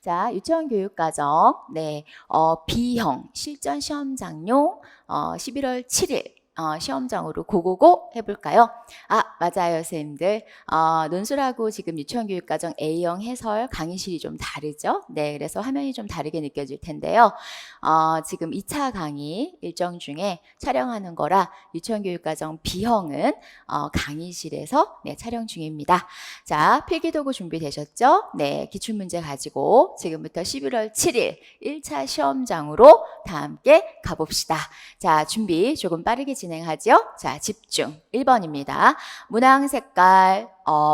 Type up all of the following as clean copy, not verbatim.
자, 유치원 교육과정, B형 실전 시험장용, 11월 7일, 시험장으로 고고고 해볼까요? 아, 맞아요, 선생님들. 논술하고 지금 유치원 교육과정 A형 해설 강의실이 좀 다르죠? 네, 그래서 화면이 좀 다르게 느껴질 텐데요. 지금 2차 강의 일정 중에 촬영하는 거라 유치원 교육과정 B형은 강의실에서 촬영 중입니다. 자, 필기도구 준비되셨죠? 네, 기출문제 가지고 지금부터 11월 7일 1차 시험장으로 다 함께 가봅시다. 자, 준비 조금 빠르게 진행하죠? 자, 집중. 1번입니다. 문항 색깔,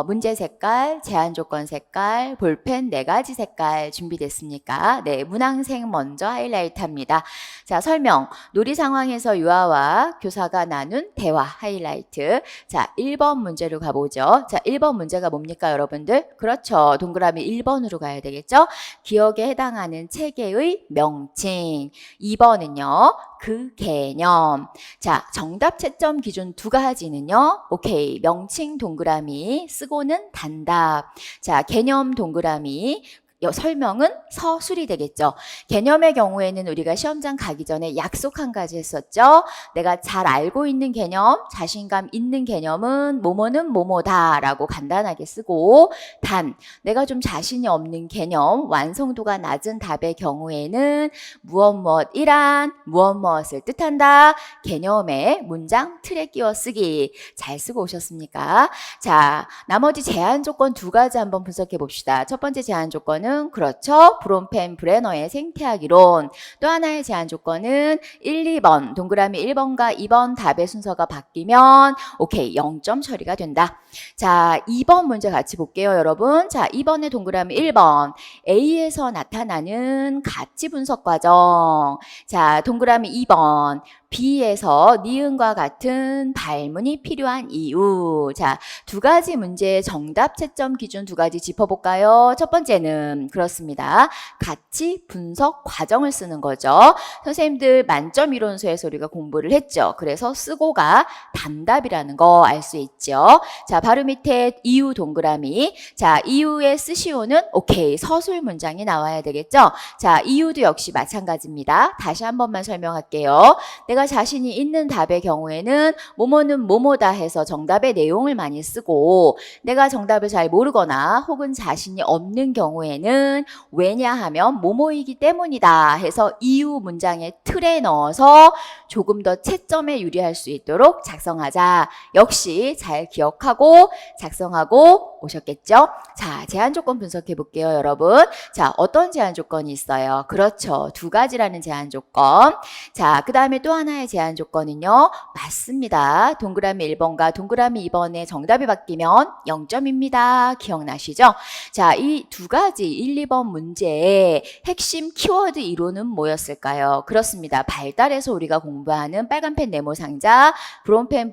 문제 색깔, 제한 조건 색깔, 볼펜 4가지 색깔 준비됐습니까? 네, 문항색 먼저 하이라이트 합니다. 자, 설명. 놀이 상황에서 유아와 교사가 나눈 대화 하이라이트. 자, 1번 문제로 가보죠. 자, 1번 문제가 뭡니까, 여러분들? 그렇죠. 동그라미 1번으로 가야 되겠죠? 기억에 해당하는 체계의 명칭. 2번은요, 그 개념. 자, 정답 채점 기준 2가지는요. 오케이. 명칭 동그라미 쓰고는 단답. 자, 개념 동그라미. 설명은 서술이 되겠죠. 개념의 경우에는 우리가 시험장 가기 전에 약속 한 가지 했었죠. 내가 잘 알고 있는 개념, 자신감 있는 개념은 뭐뭐는 뭐뭐다 라고 간단하게 쓰고, 단 내가 좀 자신이 없는 개념, 완성도가 낮은 답의 경우에는 무엇무엇이란 무엇무엇을 뜻한다. 개념의 문장 틀에 끼워 쓰기. 잘 쓰고 오셨습니까? 자, 나머지 제한 조건 2가지 한번 분석해 봅시다. 첫 번째 제한 조건은 그렇죠. 브론펜 브레너의 생태학 이론. 또 하나의 제한 조건은 1, 2번 동그라미 1번과 2번 답의 순서가 바뀌면 오케이 0점 처리가 된다. 자, 2번 문제 같이 볼게요, 여러분. 자, 2번의 동그라미 1번 A에서 나타나는 가치 분석 과정. 자, 동그라미 2번 B에서 니은과 같은 발문이 필요한 이유. 자, 2가지 문제의 정답 채점 기준 2가지 짚어볼까요? 첫 번째는 그렇습니다. 가치 분석 과정을 쓰는 거죠. 선생님들 만점 이론서에서 우리가 공부를 했죠. 그래서 쓰고가 단답이라는 거 알 수 있죠. 자, 바로 밑에 이유 동그라미. 자, 이유의 쓰시오는 오케이 서술 문장이 나와야 되겠죠. 자, 이유도 역시 마찬가지입니다. 다시 한 번만 설명할게요. 내가 자신이 있는 답의 경우에는 뭐뭐는 뭐뭐다 해서 정답의 내용을 많이 쓰고, 내가 정답을 잘 모르거나 혹은 자신이 없는 경우에는 왜냐하면 뭐뭐이기 때문이다 해서 이유 문장의 틀에 넣어서 조금 더 채점에 유리할 수 있도록 작성하자. 역시 잘 기억하고 작성하고 오셨겠죠? 자, 제한 조건 분석해 볼게요, 여러분. 자, 어떤 제한 조건이 있어요? 그렇죠. 2가지라는 제한 조건. 자, 그 다음에 또 하나의 제한 조건은요. 맞습니다. 동그라미 1번과 동그라미 2번의 정답이 바뀌면 0점입니다. 기억나시죠? 자, 이 2가지 1, 2번 문제의 핵심 키워드 이론은 뭐였을까요? 그렇습니다. 발달해서 우리가 공부하는 빨간펜 네모 상자, 브론펜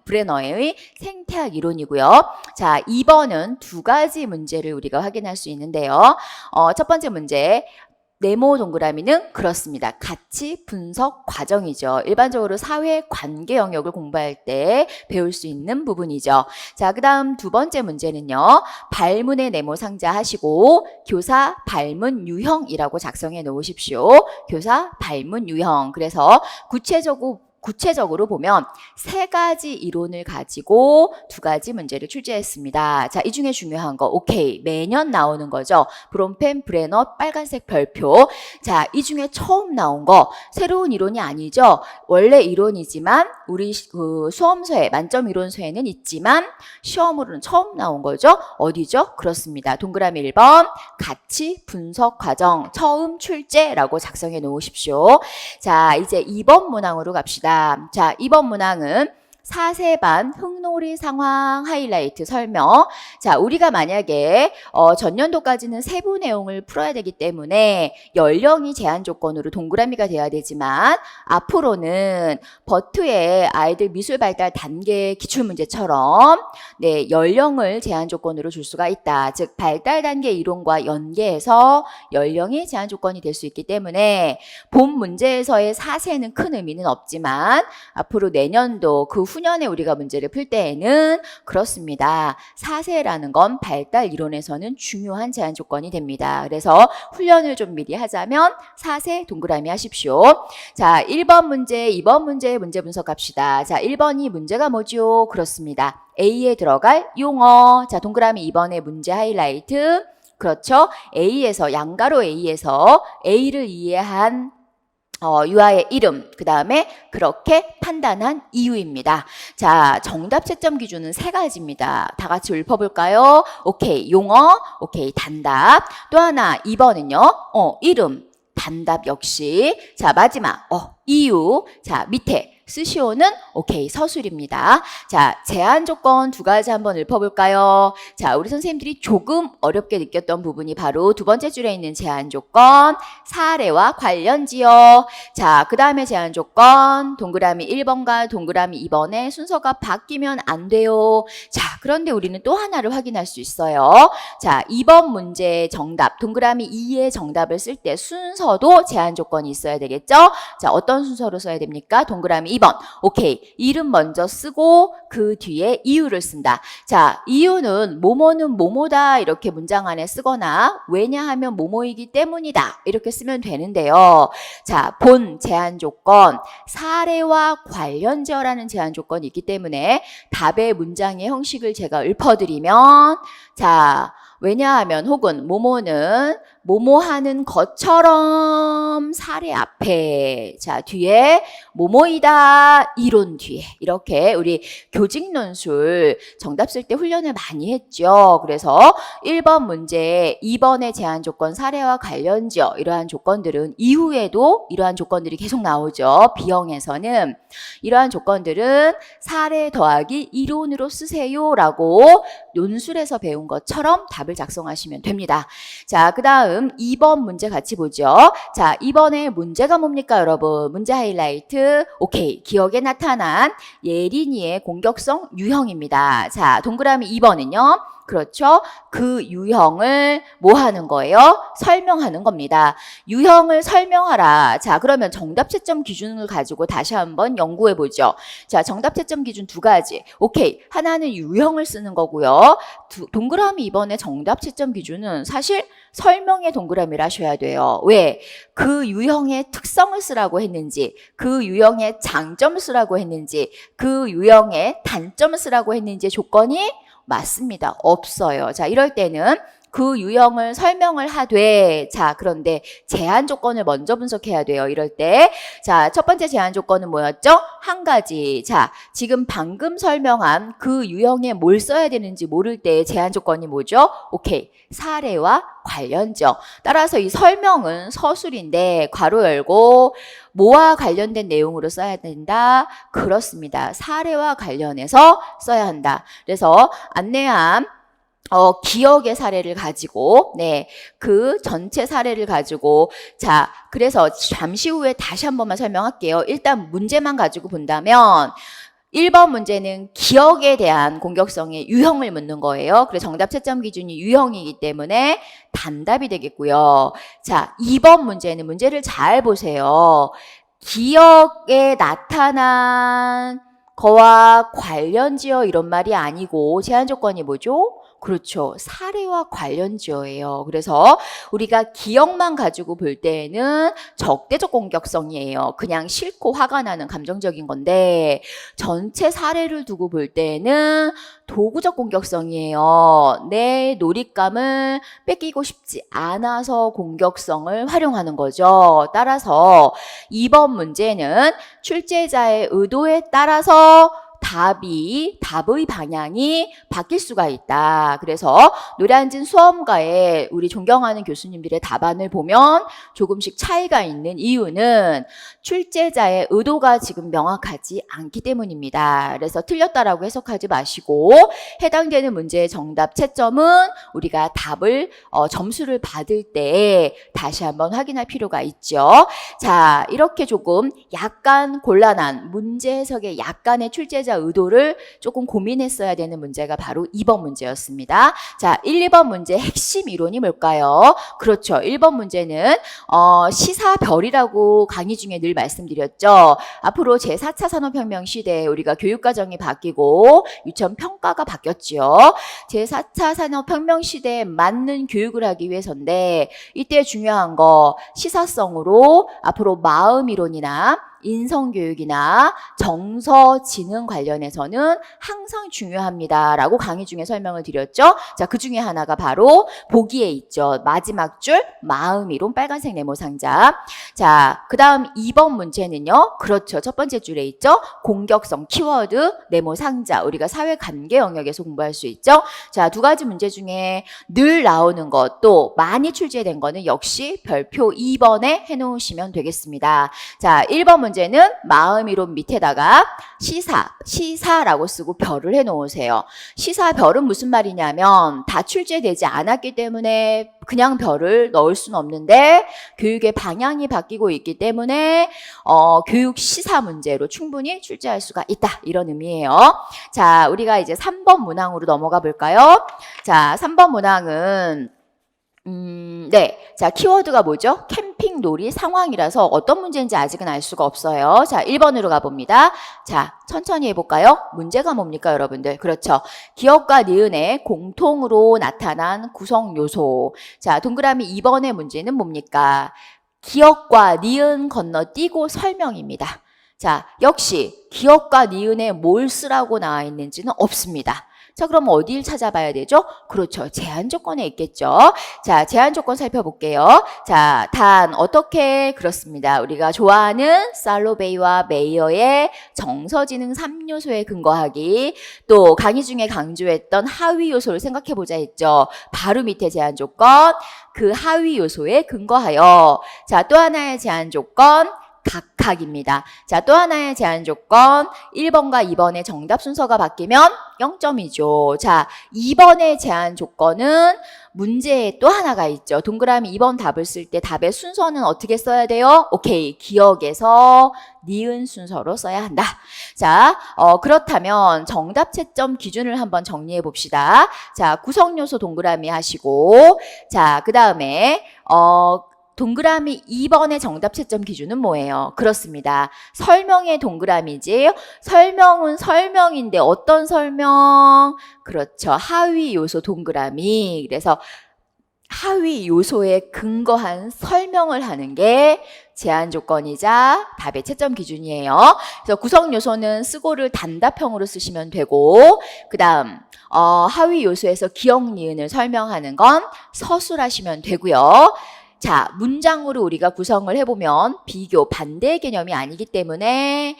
브레너의 생태학 이론이고요. 자, 2번은 2가지 문제를 우리가 확인할 수 있는데요. 첫 번째 문제. 네모 동그라미는 그렇습니다. 가치 분석 과정이죠. 일반적으로 사회 관계 영역을 공부할 때 배울 수 있는 부분이죠. 자, 그 다음 2번째 문제는요. 발문의 네모 상자 하시고 교사 발문 유형이라고 작성해 놓으십시오. 교사 발문 유형. 그래서 구체적으로 보면 3가지 이론을 가지고 2가지 문제를 출제했습니다. 자, 이 중에 중요한 거 오케이 매년 나오는 거죠. 브론펜 브레너 빨간색 별표. 자, 이 중에 처음 나온 거 새로운 이론이 아니죠. 원래 이론이지만 우리 수험서에 만점 이론서에는 있지만 시험으로는 처음 나온 거죠. 어디죠? 그렇습니다. 동그라미 1번 가치 분석 과정 처음 출제라고 작성해 놓으십시오. 자, 이제 2번 문항으로 갑시다. 자, 2번 문항은 4세반 흙놀이 상황 하이라이트 설명. 자, 우리가 만약에 전년도까지는 세부 내용을 풀어야 되기 때문에 연령이 제한 조건으로 동그라미가 돼야 되지만 앞으로는 버트의 아이들 미술 발달 단계 기출문제처럼 연령을 제한 조건으로 줄 수가 있다. 즉 발달 단계 이론과 연계해서 연령이 제한 조건이 될 수 있기 때문에 본 문제에서의 4세는 큰 의미는 없지만 앞으로 내년도 그 후년에 우리가 문제를 풀 때에는 그렇습니다. 4세라는 건 발달 이론에서는 중요한 제한 조건이 됩니다. 그래서 훈련을 좀 미리 하자면 4세 동그라미 하십시오. 자, 1번 문제, 2번 문제 분석 합시다. 자, 1번이 문제가 뭐죠? 그렇습니다. A에 들어갈 용어. 자, 동그라미 2번의 문제 하이라이트. 그렇죠. A에서, 양가로 A에서 A를 이해한 유아의 이름, 그 다음에 그렇게 판단한 이유입니다. 자, 정답 채점 기준은 3가지입니다. 다 같이 읊어볼까요? 오케이, 용어, 오케이, 단답. 또 하나, 2번은요, 이름, 단답 역시. 자, 마지막, 이유. 자, 밑에. 스시오는 오케이 서술입니다. 자, 제한 조건 2가지 한번 읊어볼까요? 자, 우리 선생님들이 조금 어렵게 느꼈던 부분이 바로 2번째 줄에 있는 제한 조건, 사례와 관련지어. 자, 그 다음에 제한 조건, 동그라미 1번과 동그라미 2번의 순서가 바뀌면 안 돼요. 자, 그런데 우리는 또 하나를 확인할 수 있어요. 자, 2번 문제 정답, 동그라미 2의 정답을 쓸 때 순서도 제한 조건이 있어야 되겠죠? 자, 어떤 순서로 써야 됩니까? 동그라미 2번. 오케이. 이름 먼저 쓰고 그 뒤에 이유를 쓴다. 자, 이유는 뭐뭐는 뭐뭐다 이렇게 문장 안에 쓰거나 왜냐하면 뭐뭐이기 때문이다 이렇게 쓰면 되는데요. 자, 본 제한 조건, 사례와 관련지어라는 제한 조건이 있기 때문에 답의 문장의 형식을 제가 읊어드리면 자, 왜냐하면 혹은 뭐뭐는 뭐뭐 하는 것처럼 사례 앞에 자 뒤에 뭐뭐이다 이론 뒤에 이렇게 우리 교직 논술 정답 쓸 때 훈련을 많이 했죠. 그래서 1번 문제 2번의 제한 조건 사례와 관련지어 이러한 조건들은 이후에도 이러한 조건들이 계속 나오죠. B형에서는 이러한 조건들은 사례 더하기 이론으로 쓰세요라고 논술에서 배운 것처럼 답을 작성하시면 됩니다. 자, 그 다음 2번 문제 같이 보죠. 자, 2번의 문제가 뭡니까, 여러분? 문제 하이라이트. 오케이. 기억에 나타난 예린이의 공격성 유형입니다. 자, 동그라미 2번은요. 그렇죠. 그 유형을 뭐 하는 거예요? 설명하는 겁니다. 유형을 설명하라. 자, 그러면 정답 채점 기준을 가지고 다시 한번 연구해 보죠. 자, 정답 채점 기준 2가지. 오케이. 하나는 유형을 쓰는 거고요. 동그라미 2번의 정답 채점 기준은 사실 설명의 동그라미를 하셔야 돼요. 왜? 그 유형의 특성을 쓰라고 했는지, 그 유형의 장점을 쓰라고 했는지, 그 유형의 단점을 쓰라고 했는지의 조건이 맞습니다. 없어요. 자, 이럴 때는 그 유형을 설명을 하되 자, 그런데 제한 조건을 먼저 분석해야 돼요. 이럴 때. 자, 첫 번째 제한 조건은 뭐였죠? 한 가지. 자, 지금 방금 설명한 그 유형에 뭘 써야 되는지 모를 때의 제한 조건이 뭐죠? 오케이. 사례와 관련적. 따라서 이 설명은 서술인데 괄호 열고 뭐와 관련된 내용으로 써야 된다? 그렇습니다. 사례와 관련해서 써야 한다. 그래서 안내함 기억의 사례를 가지고, 네, 그 전체 사례를 가지고, 자, 그래서 잠시 후에 다시 한 번만 설명할게요. 일단 문제만 가지고 본다면, 1번 문제는 기억에 대한 공격성의 유형을 묻는 거예요. 그래서 정답 채점 기준이 유형이기 때문에 단답이 되겠고요. 자, 2번 문제는 문제를 잘 보세요. 기억에 나타난 거와 관련지어 이런 말이 아니고 제한 조건이 뭐죠? 그렇죠. 사례와 관련지어예요. 그래서 우리가 기억만 가지고 볼 때에는 적대적 공격성이에요. 그냥 싫고 화가 나는 감정적인 건데 전체 사례를 두고 볼 때에는 도구적 공격성이에요. 내 놀잇감을 뺏기고 싶지 않아서 공격성을 활용하는 거죠. 따라서 2번 문제는 출제자의 의도에 따라서 답의 방향이 바뀔 수가 있다. 그래서 노량진 수험가에 우리 존경하는 교수님들의 답안을 보면 조금씩 차이가 있는 이유는 출제자의 의도가 지금 명확하지 않기 때문입니다. 그래서 틀렸다라고 해석하지 마시고 해당되는 문제의 정답 채점은 우리가 답을 점수를 받을 때 다시 한번 확인할 필요가 있죠. 자, 이렇게 조금 약간 곤란한 문제 해석에 약간의 출제자 출제자 의도를 조금 고민했어야 되는 문제가 바로 2번 문제였습니다. 자, 1, 2번 문제 핵심 이론이 뭘까요? 그렇죠. 1번 문제는 시사별이라고 강의 중에 늘 말씀드렸죠. 앞으로 제4차 산업혁명 시대에 우리가 교육과정이 바뀌고 유치원 평가가 바뀌었지요. 제4차 산업혁명 시대에 맞는 교육을 하기 위해서인데 이때 중요한 거 시사성으로 앞으로 마음 이론이나 인성교육이나 정서지능 관련해서는 항상 중요합니다라고 강의 중에 설명을 드렸죠. 자, 그 중에 하나가 바로 보기에 있죠. 마지막 줄 마음이론 빨간색 네모 상자. 자, 그 다음 2번 문제는요. 그렇죠. 첫 번째 줄에 있죠. 공격성 키워드 네모 상자. 우리가 사회관계 영역에서 공부할 수 있죠. 자, 두 가지 문제 중에 늘 나오는 것 또 많이 출제된 거는 역시 별표 2번에 해놓으시면 되겠습니다. 자, 1번 문제는 마음이론 밑에다가 시사라고 쓰고 별을 해놓으세요. 시사별은 무슨 말이냐면 다 출제되지 않았기 때문에 그냥 별을 넣을 수는 없는데 교육의 방향이 바뀌고 있기 때문에 교육 시사 문제로 충분히 출제할 수가 있다. 이런 의미예요. 자, 우리가 이제 3번 문항으로 넘어가 볼까요? 자, 3번 문항은 네. 자, 키워드가 뭐죠? 캠핑 놀이 상황이라서 어떤 문제인지 아직은 알 수가 없어요. 자, 1번으로 가봅니다. 자, 천천히 해볼까요? 문제가 뭡니까, 여러분들? 그렇죠. 기억과 니은의 공통으로 나타난 구성 요소. 자, 동그라미 2번의 문제는 뭡니까? 기억과 니은 건너뛰고 설명입니다. 자, 역시 기억과 니은에 뭘 쓰라고 나와 있는지는 없습니다. 자, 그럼 어디를 찾아봐야 되죠? 그렇죠. 제한 조건에 있겠죠. 자, 제한 조건 살펴볼게요. 자, 단 어떻게 그렇습니다. 우리가 좋아하는 살로베이와 메이어의 정서지능 3요소에 근거하기, 또 강의 중에 강조했던 하위 요소를 생각해보자 했죠. 바로 밑에 제한 조건, 그 하위 요소에 근거하여. 자, 또 하나의 제한 조건, 각각입니다. 자, 또 하나의 제한 조건 1번과 2번의 정답 순서가 바뀌면 0점이죠. 자, 2번의 제한 조건은 문제에 또 하나가 있죠. 동그라미 2번 답을 쓸 때 답의 순서는 어떻게 써야 돼요? 오케이. 기억에서 니은 순서로 써야 한다. 자, 그렇다면 정답 채점 기준을 한번 정리해 봅시다. 자, 구성 요소 동그라미 하시고, 자, 그 다음에 동그라미 2번의 정답 채점 기준은 뭐예요? 그렇습니다. 설명의 동그라미지. 설명은 설명인데 어떤 설명? 그렇죠. 하위 요소 동그라미. 그래서 하위 요소에 근거한 설명을 하는 게 제한 조건이자 답의 채점 기준이에요. 그래서 구성 요소는 쓰고를 단답형으로 쓰시면 되고, 그 다음 하위 요소에서 기억 니은을 설명하는 건 서술하시면 되고요. 자, 문장으로 우리가 구성을 해보면 비교, 반대의 개념이 아니기 때문에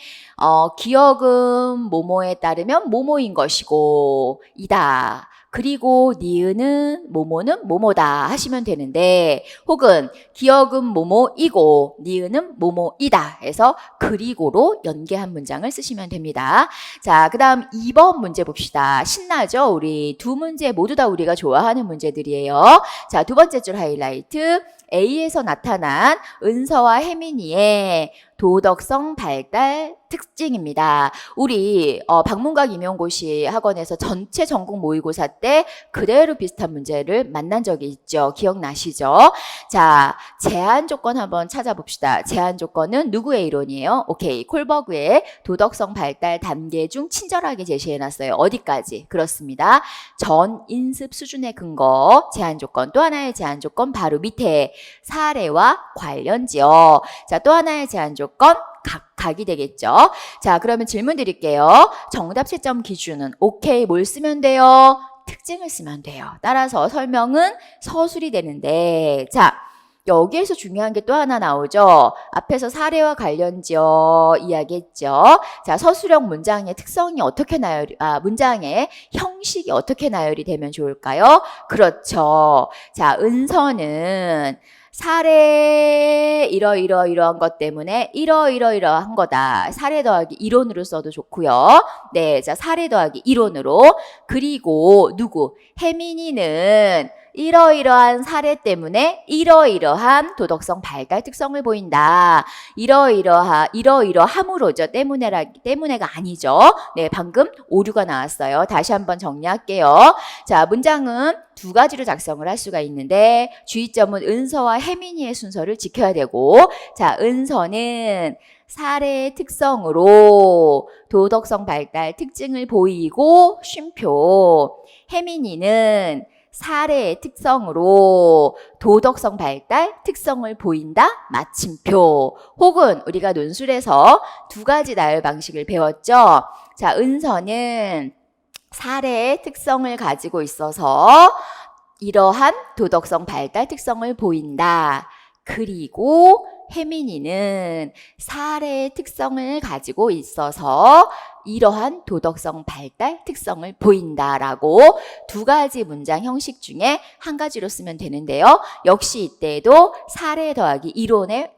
기억은 뭐뭐에 따르면 뭐뭐인 것이고 이다. 그리고 니은은 뭐뭐는 뭐뭐다 하시면 되는데, 혹은 기억은 뭐뭐이고 니은은 뭐뭐이다 해서 그리고로 연계한 문장을 쓰시면 됩니다. 자, 그 다음 2번 문제 봅시다. 신나죠? 우리 두 문제 모두 다 우리가 좋아하는 문제들이에요. 자, 두 번째 줄 하이라이트. A에서 나타난 은서와 혜민이의 도덕성 발달 특징입니다. 우리 박문각 임용고시 학원에서 전체 전국 모의고사 때 그대로 비슷한 문제를 만난 적이 있죠. 기억나시죠? 자, 제한 조건 한번 찾아봅시다. 제한 조건은 누구의 이론이에요? 오케이, 콜버그의 도덕성 발달 단계 중 친절하게 제시해놨어요. 어디까지? 그렇습니다. 전 인습 수준의 근거 제한 조건. 또 하나의 제한 조건 바로 밑에 사례와 관련지요. 자, 또 하나의 제한 조건 각각이 되겠죠. 자, 그러면 질문 드릴게요. 정답 채점 기준은 오케이, 뭘 쓰면 돼요? 특징을 쓰면 돼요. 따라서 설명은 서술이 되는데, 자, 여기에서 중요한 게 또 하나 나오죠. 앞에서 사례와 관련지어 이야기했죠. 자, 서술형 문장의 특성이 어떻게 문장의 형식이 어떻게 나열이 되면 좋을까요? 그렇죠. 자, 은서는 사례 이러이러이러한 것 때문에 이러이러이러한 거다. 사례 더하기 이론으로 써도 좋고요. 네, 자, 사례 더하기 이론으로. 그리고 누구? 혜민이는 이러이러한 사례 때문에 이러이러한 도덕성 발달 특성을 보인다. 이러이러함으로죠. 때문에가 아니죠. 네, 방금 오류가 나왔어요. 다시 한번 정리할게요. 자, 문장은 두 가지로 작성을 할 수가 있는데 주의점은 은서와 혜민이의 순서를 지켜야 되고, 자, 은서는 사례의 특성으로 도덕성 발달 특징을 보이고 쉼표. 혜민이는 사례의 특성으로 도덕성 발달 특성을 보인다 마침표. 혹은 우리가 논술에서 두 가지 나열 방식을 배웠죠. 자, 은서는 사례의 특성을 가지고 있어서 이러한 도덕성 발달 특성을 보인다. 그리고 혜민이는 사례의 특성을 가지고 있어서 이러한 도덕성 발달 특성을 보인다라고 두 가지 문장 형식 중에 한 가지로 쓰면 되는데요. 역시 이때에도 사례 더하기 이론의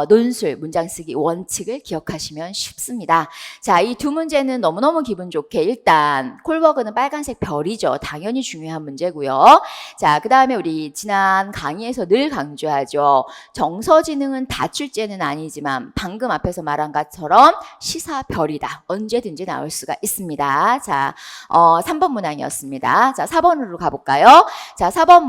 논술, 문장 쓰기 원칙을 기억하시면 쉽습니다. 자, 이 두 문제는 너무너무 기분 좋게 일단 콜워크는 빨간색 별이죠. 당연히 중요한 문제고요. 자, 그 다음에 우리 지난 강의에서 늘 강조하죠. 정서지능은 다 출제는 아니지만 방금 앞에서 말한 것처럼 시사별이다. 언제든지 나올 수가 있습니다. 자, 3번 문항이었습니다. 자, 4번으로 가볼까요? 자, 4번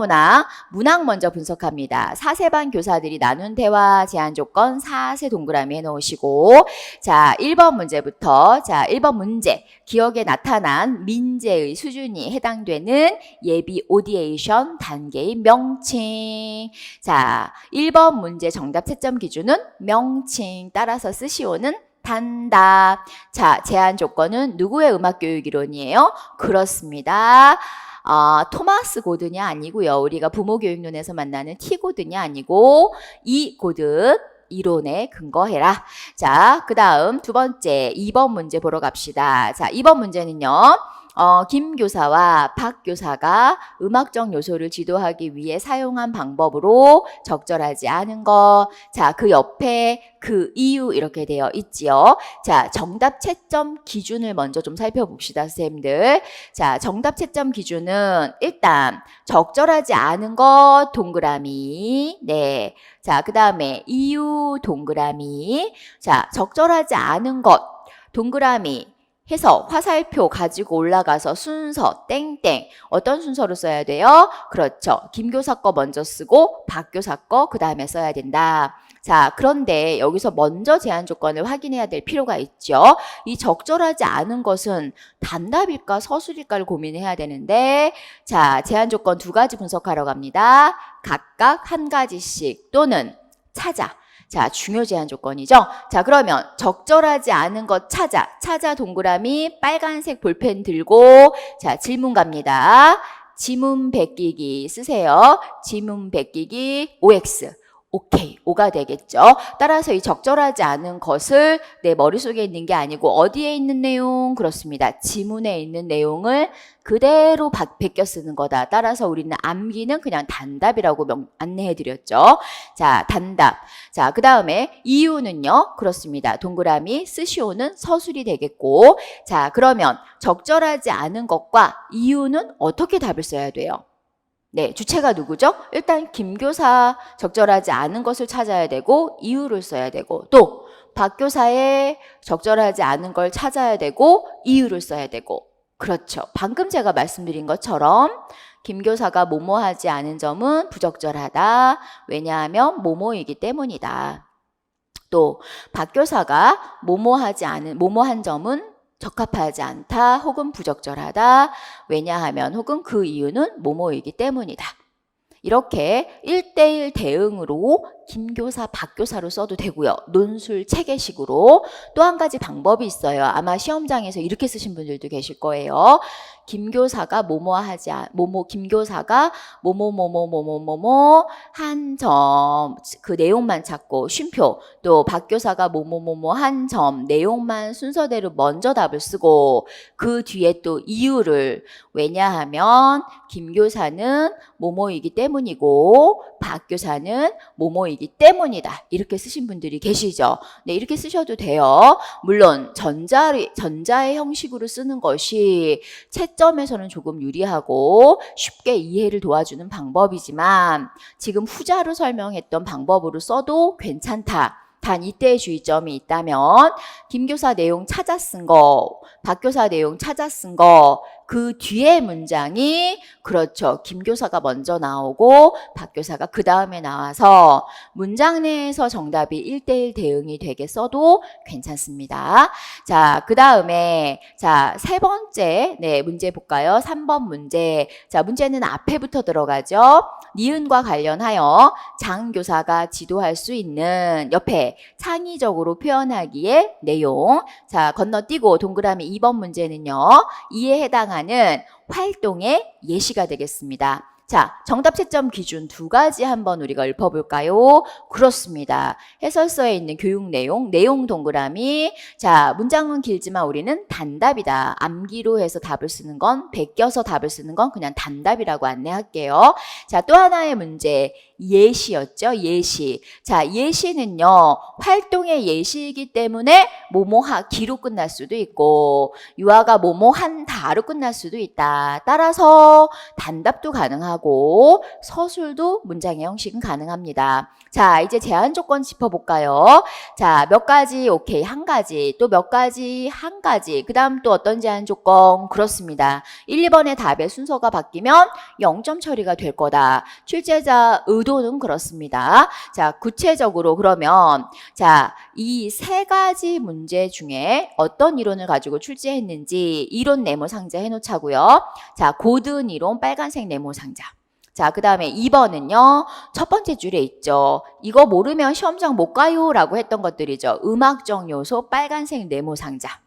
문항 먼저 분석합니다. 4세반 교사들이 나눈 대화 제한 조건 4세 동그라미 해놓으시고, 자, 1번 문제부터, 자, 1번 문제. 기억에 나타난 민재의 수준이 해당되는 예비 오디에이션 단계의 명칭. 자, 1번 문제 정답 채점 기준은 명칭 따라서 쓰시오는 단답. 자, 제한 조건은 누구의 음악교육 이론이에요? 그렇습니다. 토마스 고든이 아니고요. 우리가 부모교육론에서 만나는 T 고든이 아니고 이 고든 이론에 근거해라. 자, 그 다음 두 번째 2번 문제 보러 갑시다. 자, 2번 문제는요. 김 교사와 박 교사가 음악적 요소를 지도하기 위해 사용한 방법으로 적절하지 않은 거. 자, 그 옆에 그 이유 이렇게 되어 있지요. 자, 정답 채점 기준을 먼저 좀 살펴봅시다, 선생님들. 자, 정답 채점 기준은 일단 적절하지 않은 것 동그라미. 네. 자, 그 다음에 이유 동그라미. 자, 적절하지 않은 것 동그라미 해서 화살표 가지고 올라가서 순서 땡땡. 어떤 순서로 써야 돼요? 그렇죠. 김 교사 거 먼저 쓰고 박 교사 거 그 다음에 써야 된다. 자, 그런데 여기서 먼저 제한 조건을 확인해야 될 필요가 있죠. 이 적절하지 않은 것은 단답일까 서술일까를 고민해야 되는데, 자, 제한 조건 두 가지 분석하러 갑니다. 각각 한 가지씩 또는 찾아. 자, 중요 제한 조건이죠. 자, 그러면 적절하지 않은 것 찾아 동그라미 빨간색 볼펜 들고, 자, 질문 갑니다. 지문 베끼기 쓰세요. 지문 베끼기 OX. 오케이, 5가 되겠죠. 따라서 이 적절하지 않은 것을 내 머릿속에 있는 게 아니고 어디에 있는 내용? 그렇습니다. 지문에 있는 내용을 그대로 베껴 쓰는 거다. 따라서 우리는 암기는 그냥 단답이라고 안내해 드렸죠. 자, 단답. 자, 그 다음에 이유는요. 그렇습니다. 동그라미 쓰시오는 서술이 되겠고, 자, 그러면 적절하지 않은 것과 이유는 어떻게 답을 써야 돼요? 네, 주체가 누구죠? 일단 김 교사 적절하지 않은 것을 찾아야 되고 이유를 써야 되고, 또 박 교사의 적절하지 않은 걸 찾아야 되고 이유를 써야 되고. 그렇죠. 방금 제가 말씀드린 것처럼 김 교사가 뭐뭐하지 않은 점은 부적절하다. 왜냐하면 뭐뭐이기 때문이다. 또 박 교사가 뭐뭐한 점은 적합하지 않다 혹은 부적절하다. 왜냐하면 혹은 그 이유는 뭐뭐이기 때문이다. 이렇게 1대1 대응으로 김교사, 박교사로 써도 되고요. 논술 체계식으로. 또 한 가지 방법이 있어요. 아마 시험장에서 이렇게 쓰신 분들도 계실 거예요. 김교사가 김교사가 뭐뭐뭐뭐뭐뭐뭐 한 점, 그 내용만 찾고 쉼표. 또 박교사가 뭐뭐뭐뭐 한 점, 내용만 순서대로 먼저 답을 쓰고 그 뒤에 또 이유를. 왜냐하면 김교사는 뭐뭐이기 때문이고 박교사는 뭐뭐이기 때문이다. 이렇게 쓰신 분들이 계시죠. 네, 이렇게 쓰셔도 돼요. 물론 전자의 형식으로 쓰는 것이 채점에서는 조금 유리하고 쉽게 이해를 도와주는 방법이지만 지금 후자로 설명했던 방법으로 써도 괜찮다. 단 이때의 주의점이 있다면 김 교사 내용 찾아 쓴 거, 박 교사 내용 찾아 쓴 거, 그 뒤에 문장이 그렇죠. 김 교사가 먼저 나오고 박 교사가 그 다음에 나와서 문장 내에서 정답이 1대1 대응이 되게 써도 괜찮습니다. 자, 그 다음에 자, 세 번째 문제 볼까요? 3번 문제. 자, 문제는 앞에부터 들어가죠. 니은과 관련하여 장 교사가 지도할 수 있는 옆에 창의적으로 표현하기의 내용. 자, 건너뛰고 동그라미 2번 문제는요. 이에 해당하는 활동의 예시가 되겠습니다. 자, 정답 채점 기준 두 가지 한번 우리가 읊어볼까요? 그렇습니다. 해설서에 있는 교육 내용 동그라미. 자, 문장은 길지만 우리는 단답이다. 암기로 해서 답을 쓰는 건, 베껴서 답을 쓰는 건 그냥 단답이라고 안내할게요. 자, 또 하나의 문제. 예시였죠? 예시. 자, 예시는요, 활동의 예시이기 때문에 뭐뭐하기로 끝날 수도 있고, 유아가 뭐뭐한다로 끝날 수도 있다. 따라서 단답도 가능하고, 서술도 문장의 형식은 가능합니다. 자, 이제 제한 조건 짚어볼까요? 자, 몇 가지, 오케이, 한 가지, 또 몇 가지, 한 가지, 그 다음 또 어떤 제한 조건? 그렇습니다. 1, 2번의 답의 순서가 바뀌면 0점 처리가 될 거다. 출제자 의도는 그렇습니다. 자, 구체적으로 그러면 자, 이 세 가지 문제 중에 어떤 이론을 가지고 출제했는지 이론 네모 상자 해놓자고요. 자, 고든 이론 빨간색 네모 상자. 자, 그 다음에 2번은요. 첫 번째 줄에 있죠. 이거 모르면 시험장 못 가요 라고 했던 것들이죠. 음악적 요소 빨간색 네모 상자.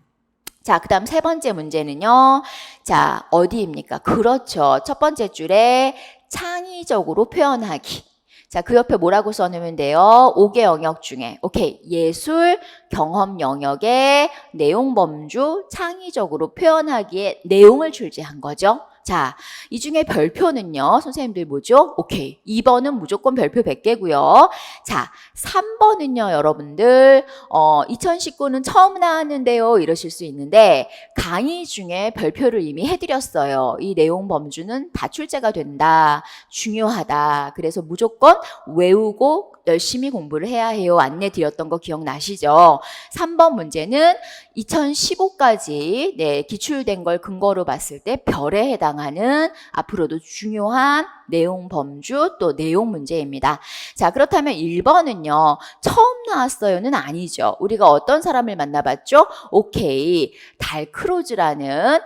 자, 그 다음 세 번째 문제는요. 자, 어디입니까? 그렇죠. 첫 번째 줄에 창의적으로 표현하기. 자, 그 옆에 뭐라고 써놓으면 돼요? 5개 영역 중에 오케이, 예술, 경험 영역의 내용 범주, 창의적으로 표현하기에 내용을 출제한 거죠. 자, 이 중에 별표는요, 선생님들 뭐죠? 오케이. 2번은 무조건 별표 100개고요. 자, 3번은요, 여러분들, 2019는 처음 나왔는데요, 이러실 수 있는데, 강의 중에 별표를 이미 해드렸어요. 이 내용 범주는 다 출제가 된다. 중요하다. 그래서 무조건 외우고 열심히 공부를 해야 해요. 안내 드렸던 거 기억나시죠? 3번 문제는 2015까지 기출된 걸 근거로 봤을 때 별에 해당하는 앞으로도 중요한 내용 범주 또 내용 문제입니다. 자, 그렇다면 1번은요. 처음 나왔어요는 아니죠. 우리가 어떤 사람을 만나봤죠? 오케이. 달크로즈라는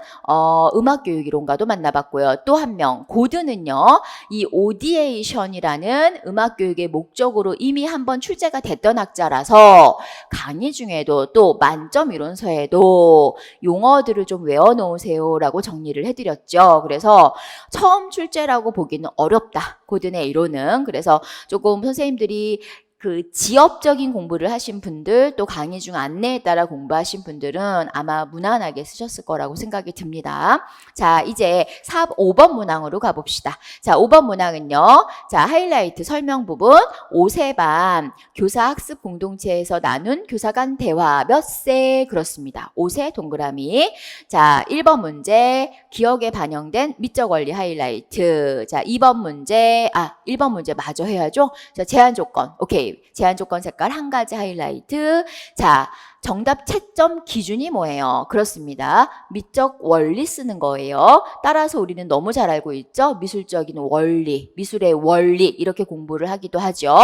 음악교육이론가도 만나봤고요. 또 한 명 고든은요. 이 오디에이션이라는 음악교육의 목적으로 이미 한번 출제가 됐던 학자라서 강의 중에도 또 만점 이론서에도 용어들을 좀 외워놓으세요 라고 정리를 해드렸죠. 그래서 처음 출제라고 보기는 어렵다. 고든의 이론은. 그래서 조금 선생님들이 그 지역적인 공부를 하신 분들 또 강의 중 안내에 따라 공부하신 분들은 아마 무난하게 쓰셨을 거라고 생각이 듭니다. 자, 이제 5번 문항으로 가봅시다. 자, 5번 문항은요. 자, 하이라이트 설명 부분 5세반 교사 학습 공동체에서 나눈 교사 간 대화 몇 세 그렇습니다. 5세 동그라미. 자, 1번 문제 기억에 반영된 미적 원리 하이라이트. 자, 2번 문제 1번 문제 마저 해야죠. 자, 제한 조건. 오케이. 제한 조건 색깔 한 가지 하이라이트. 자, 정답 채점 기준이 뭐예요? 그렇습니다. 미적 원리 쓰는 거예요. 따라서 우리는 너무 잘 알고 있죠? 미술적인 원리, 미술의 원리 이렇게 공부를 하기도 하죠.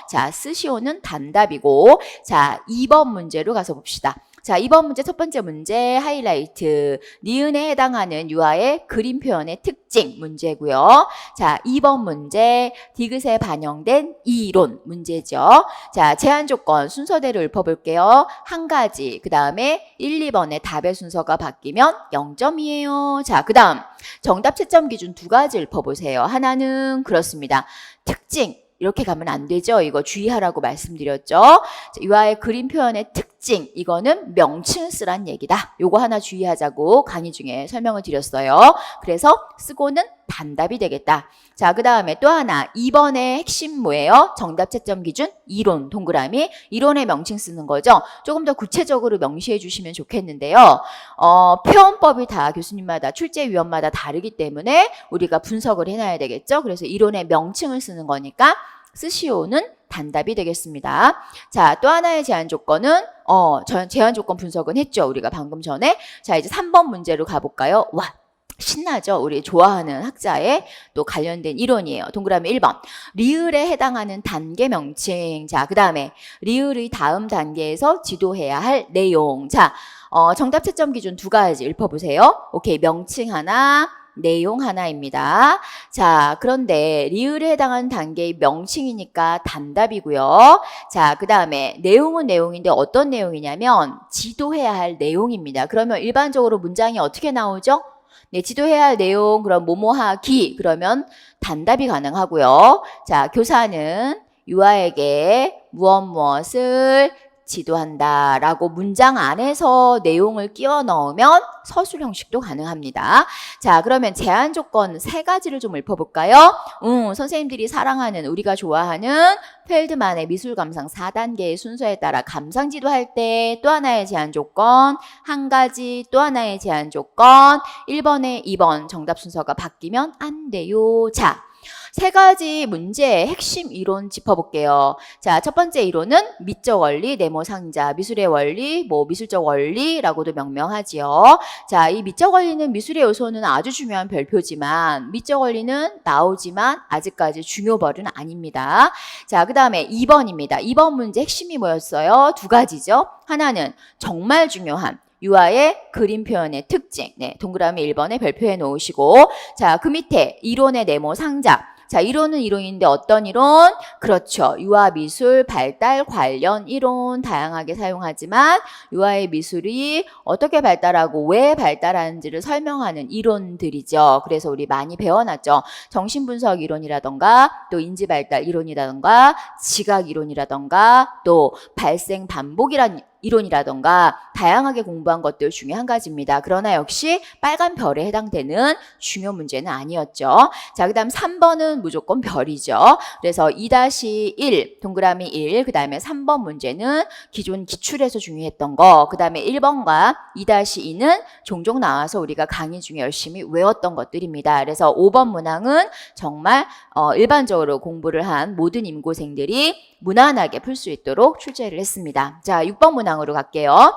자, 스시오는 단답이고 자, 2번 문제로 가서 봅시다. 자, 2번 문제 첫 번째 문제 하이라이트 니은에 해당하는 유아의 그림 표현의 특징 문제고요. 자, 2번 문제 디귿에 반영된 이론 문제죠. 자, 제한 조건 순서대로 읊어볼게요. 한 가지 그 다음에 1, 2번의 답의 순서가 바뀌면 0점이에요. 자, 그 다음 정답 채점 기준 두 가지 읊어보세요. 하나는 그렇습니다. 특징 이렇게 가면 안 되죠. 이거 주의하라고 말씀드렸죠. 유아의 그림 표현의 특징 특징, 이거는 명칭을 쓰란 얘기다. 요거 하나 주의하자고 강의 중에 설명을 드렸어요. 그래서 쓰고는 단답이 되겠다. 자, 그 다음에 또 하나 2번의 핵심 뭐예요? 정답 채점 기준 이론 동그라미. 이론의 명칭 쓰는 거죠. 조금 더 구체적으로 명시해 주시면 좋겠는데요. 표현법이 다 교수님마다 출제위원마다 다르기 때문에 우리가 분석을 해놔야 되겠죠. 그래서 이론의 명칭을 쓰는 거니까 쓰시오는 단답이 되겠습니다. 자, 또 하나의 제한 조건은 제한 조건 분석은 했죠. 우리가 방금 전에. 자, 이제 3번 문제로 가볼까요? 와, 신나죠? 우리 좋아하는 학자의 또 관련된 이론이에요. 동그라미 1번. 리을에 해당하는 단계 명칭. 자, 그 다음에 리을의 다음 단계에서 지도해야 할 내용. 자, 정답 채점 기준 두 가지 읊어보세요. 오케이, 명칭 하나, 내용 하나입니다. 자, 그런데 리을에 해당하는 단계의 명칭이니까 단답이고요. 자, 그 다음에 내용은 내용인데 어떤 내용이냐면 지도해야 할 내용입니다. 그러면 일반적으로 문장이 어떻게 나오죠? 네, 지도해야 할 내용, 그럼 뭐뭐하기, 그러면 단답이 가능하고요. 자, 교사는 유아에게 무엇을 지도한다라고 문장 안에서 내용을 끼워 넣으면 서술 형식도 가능합니다. 자, 그러면 제한 조건 세 가지를 좀 읊어볼까요? 선생님들이 사랑하는, 우리가 좋아하는 펠드만의 미술 감상 4단계의 순서에 따라 감상 지도할 때 또 하나의 제한 조건, 한 가지 또 하나의 제한 조건, 1번에 2번 정답 순서가 바뀌면 안 돼요. 자, 세 가지 문제의 핵심 이론 짚어볼게요. 자, 첫 번째 이론은 미적 원리, 네모 상자, 미술의 원리, 미술적 원리라고도 명명하지요. 자, 이 미적 원리는 미술의 요소는 아주 중요한 별표지만 미적 원리는 나오지만 아직까지 중요벌은 아닙니다. 자, 그 다음에 2번입니다. 2번 문제 핵심이 뭐였어요? 두 가지죠. 하나는 정말 중요한 유아의 그림 표현의 특징. 네, 동그라미 1번에 별표해 놓으시고, 자, 그 밑에 이론의 네모 상자. 자, 이론은 이론인데 어떤 이론? 그렇죠. 유아 미술 발달 관련 이론 다양하게 사용하지만 유아의 미술이 어떻게 발달하고 왜 발달하는지를 설명하는 이론들이죠. 그래서 우리 많이 배워놨죠. 정신분석 이론이라던가 또 인지발달 이론이라던가 지각 이론이라던가 또 발생 반복이란 이론이라던가 다양하게 공부한 것들 중에 한 가지입니다. 그러나 역시 빨간 별에 해당되는 중요 문제는 아니었죠. 자, 그 다음 3번은 무조건 별이죠. 그래서 2-1 동그라미 1, 그 다음에 3번 문제는 기존 기출에서 중요했던 거, 그 다음에 1번과 2-2는 종종 나와서 우리가 강의 중에 열심히 외웠던 것들입니다. 그래서 5번 문항은 정말 일반적으로 공부를 한 모든 임고생들이 무난하게 풀 수 있도록 출제를 했습니다. 자, 6번 문항으로 갈게요.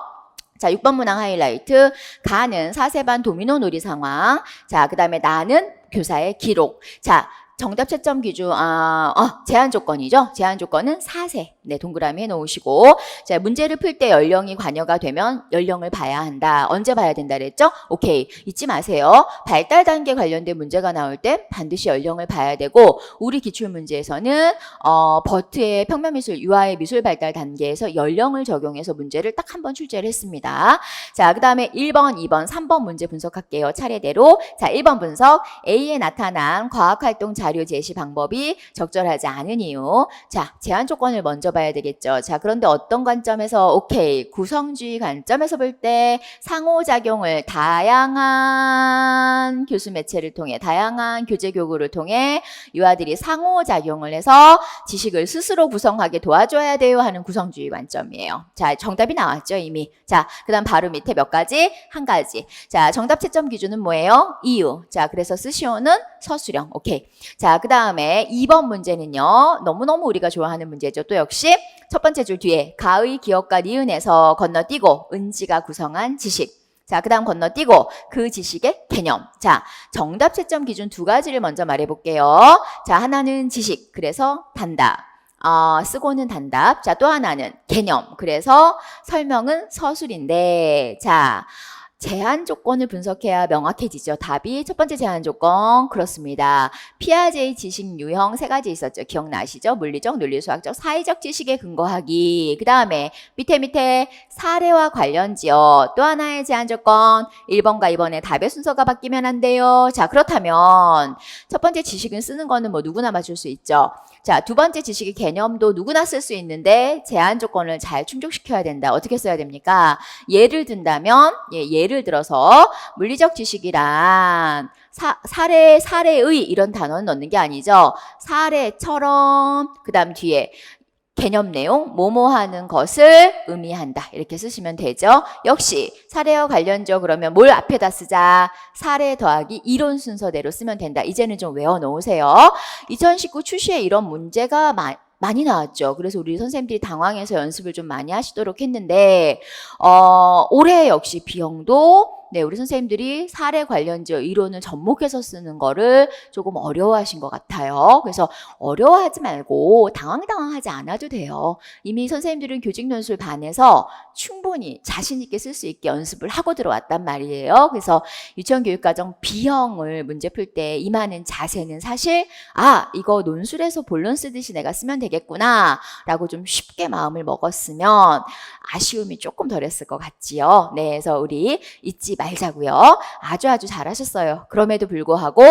자, 6번 문항 하이라이트. 가는 사세반 도미노 놀이 상황. 자, 그 다음에 나는 교사의 기록. 자, 정답 채점 기준, 제한 조건이죠. 제한 조건은 4세. 네, 동그라미 해놓으시고. 자, 문제를 풀 때 연령이 관여가 되면 연령을 봐야 한다. 언제 봐야 된다 그랬죠? 오케이. 잊지 마세요. 발달 단계 관련된 문제가 나올 때 반드시 연령을 봐야 되고, 우리 기출 문제에서는, 버트의 평면미술, 유아의 미술 발달 단계에서 연령을 적용해서 문제를 딱 한 번 출제를 했습니다. 자, 그 다음에 1번, 2번, 3번 문제 분석할게요. 차례대로. 자, 1번 분석. A에 나타난 과학활동 자료 제시 방법이 적절하지 않은 이유. 자, 제한 조건을 먼저 봐야 되겠죠. 자, 그런데 어떤 관점에서, 오케이, 구성주의 관점에서 볼 때 상호작용을 다양한 교수 매체를 통해, 다양한 교재 교구를 통해 유아들이 상호작용을 해서 지식을 스스로 구성하게 도와줘야 돼요 하는 구성주의 관점이에요. 자, 정답이 나왔죠, 이미. 자, 그 다음 바로 밑에 몇 가지? 한 가지. 자, 정답 채점 기준은 뭐예요? 이유. 자, 그래서 쓰시오는 서술형. 오케이. 자, 그 다음에 2번 문제는요. 너무너무 우리가 좋아하는 문제죠. 또 역시 첫 번째 줄 뒤에 가의 기억과 니은에서 건너뛰고 은지가 구성한 지식. 자, 그 다음 건너뛰고 그 지식의 개념. 자, 정답 채점 기준 두 가지를 먼저 말해볼게요. 자, 하나는 지식. 그래서 단답. 쓰고는 단답. 자, 또 하나는 개념. 그래서 설명은 서술인데, 자, 제한 조건을 분석해야 명확해지죠. 답이 첫 번째 제한 조건 그렇습니다. 피아제의 지식 유형 세 가지 있었죠. 기억나시죠? 물리적, 논리수학적, 사회적 지식에 근거하기. 그 다음에 밑에 사례와 관련지요. 또 하나의 제한 조건 1번과 2번의 답의 순서가 바뀌면 안 돼요. 자, 그렇다면 첫 번째 지식은 쓰는 거는 뭐 누구나 맞출 수 있죠. 자, 두 번째 지식의 개념도 누구나 쓸 수 있는데 제한 조건을 잘 충족시켜야 된다. 어떻게 써야 됩니까? 예를 든다면 예를 들어서 물리적 지식이란 사례의 이런 단어는 넣는 게 아니죠. 사례처럼 그 다음 뒤에 개념 내용 뭐뭐 하는 것을 의미한다. 이렇게 쓰시면 되죠. 역시 사례와 관련적 그러면 뭘 앞에다 쓰자. 사례 더하기 이론 순서대로 쓰면 된다. 이제는 좀 외워놓으세요. 2019 출시에 이런 문제가 많이 나왔죠. 그래서 우리 선생님들이 당황해서 연습을 좀 많이 하시도록 했는데 올해 역시 비형도 우리 선생님들이 사례 관련지어 이론을 접목해서 쓰는 거를 조금 어려워하신 것 같아요. 그래서 어려워하지 말고 당황하지 않아도 돼요. 이미 선생님들은 교직논술 반에서 충분히 자신 있게 쓸 수 있게 연습을 하고 들어왔단 말이에요. 그래서 유치원교육과정 B형을 문제 풀 때 임하는 자세는 사실 이거 논술에서 본론 쓰듯이 내가 쓰면 되겠구나 라고 좀 쉽게 마음을 먹었으면 아쉬움이 조금 덜했을 것 같지요. 네, 그래서 우리 잊지 말자고요. 아주 잘하셨어요. 그럼에도 불구하고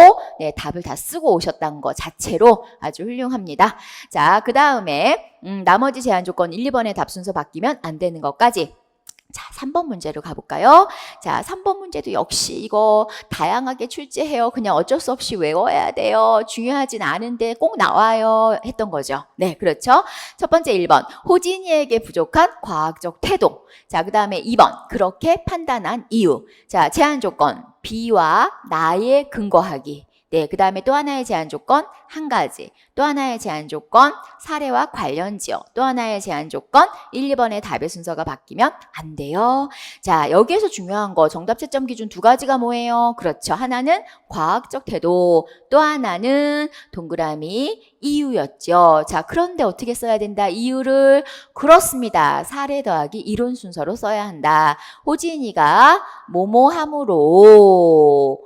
답을 다 쓰고 오셨다는 것 자체로 아주 훌륭합니다. 자, 그 다음에 나머지 제한 조건 1, 2번의 답 순서 바뀌면 안 되는 것까지. 자, 3번 문제로 가볼까요? 자, 3번 문제도 역시 이거 다양하게 출제해요. 그냥 어쩔 수 없이 외워야 돼요. 중요하진 않은데 꼭 나와요. 했던 거죠. 네, 그렇죠. 첫 번째 1번. 호진이에게 부족한 과학적 태도. 자, 그 다음에 2번. 그렇게 판단한 이유. 자, 제한 조건. B와 나에 근거하기. 네, 그 다음에 또 하나의 제한 조건 한 가지, 또 하나의 제한 조건 사례와 관련지어, 또 하나의 제한 조건 1, 2번의 답의 순서가 바뀌면 안 돼요. 자, 여기에서 중요한 거 정답 채점 기준 두 가지가 뭐예요? 그렇죠. 하나는 과학적 태도, 또 하나는 동그라미 이유였죠. 자, 그런데 어떻게 써야 된다? 이유를 그렇습니다. 사례 더하기 이론 순서로 써야 한다. 호진이가 뭐뭐함으로